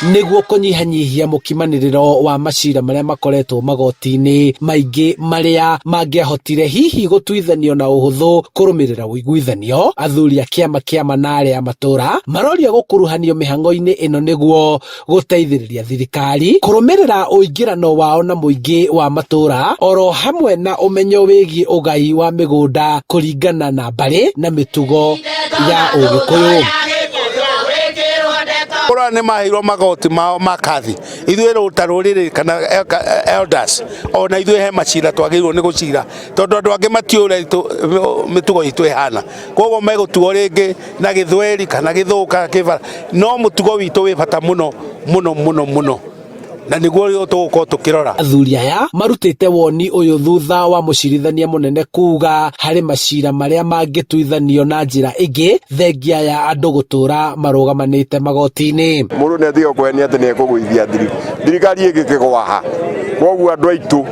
niguo kunyihanyihia mukimaniriro wa maciira maria makoretwo magoti-ini maingi maria mangiahotire hihi gutuithanio na uhuthu kurumirira uiguithanio. Athuri a kĩama na aria a matura maroria gukuruhanio mihango-ini ino niguo guteithiriria thirikari kurumirira uingirano wao na muingi wa matura oro hamwe na umenyo wigie ugai wa migunda kuringana na mbari na mitugo ya Ugikuyu. Ora nĩ mahirwo magoti mao makathi ithuĩ rũtarũrĩrĩ kana elders ona ithuĩ he maciira twagĩrĩirwo nĩ gũcira tondũ andũ angĩ matiũre mĩtugo itũ ihana, koguo megũtuo rĩngĩ na gĩthweri kana gĩthũka kĩbara, no mũtugo witũ wĩ bata mũno mũno mũno mũno na niguo tũgũkorwo tũkĩrora. Athuri aya marutĩte woni ũyũ thutha wa mũcirithania mũnene kuga harĩ maciira maria mangĩtuithanio na njĩra ĩngĩ thengia ya andũ gũtũra marũgamanĩte magoti-inĩ. Mũndũ nĩ athiĩ kwenia atĩ nĩ ekũgũithia thirikari ĩngĩkĩgwa ha, koguo andũ aitũ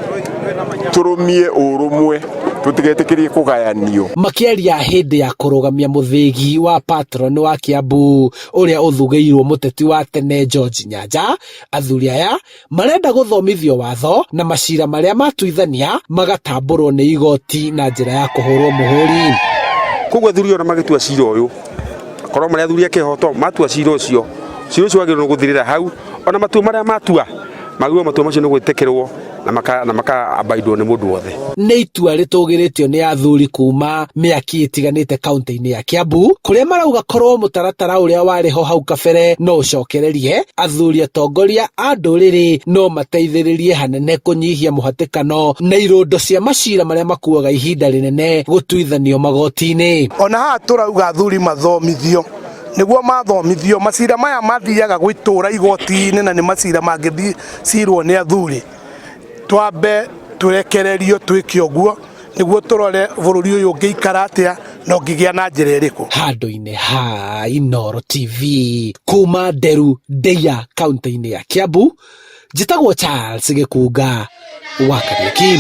tũrũmie ũrũmwe tutigetĩkĩrie kũgayanio. Makĩaria hĩndĩ ya kũrũgamia mũthĩgi wa patron wa Kiambu ũrĩa ũthugĩirwo mũteti wa tene George Nyanja, athuri aya marenda guthomithio watho na maciira maria matuithania magatambũrwo nĩ igoti na njĩra ya kũhũrwo mũhũri. Koguo athuri ona magĩtua cira ũyũ korwo marĩa athuri a kĩhoto matua cira ũcio wagĩrĩirwo gũthirĩra hau, ona matua marĩa matua macio nĩ gwĩtĩkĩrwo na makabaidwo nĩ mũndũ wothe. Nĩ itua rĩtũgĩrĩtio nĩ athuri kuma mĩaki ĩtiganĩte kaunti-inĩ ya Kiambu kũrĩa marauga korwo mũtaratara ũrĩa warĩ ho hau kabere no ũcokererie, athuri atongoria a ndũrĩrĩ no mateithĩrĩrie hanene kũnyihia mũhatĩkano na irũndo cia maciira marĩa makuaga ihinda rĩnene gũtuithanio magoti-inĩ. Ona haha tũrauga athuri mathomithio, niguo mathomithio maciira maya mathiaga gwĩtũra igoti-inĩ na nĩ maciira mangĩcirwo nĩ athuri, twambe turekererio twĩke ũguo niguo tũrore bũrũri ũyũ ũngĩikara atĩa na ũngĩgĩa na njĩra ĩrĩkũ. Handũ-inĩ ha Inooro TV kuma Nderu Ndeia kaunti-inĩ ya Kiambu, njĩtagwo Charles Gĩkunga wa Kariuki.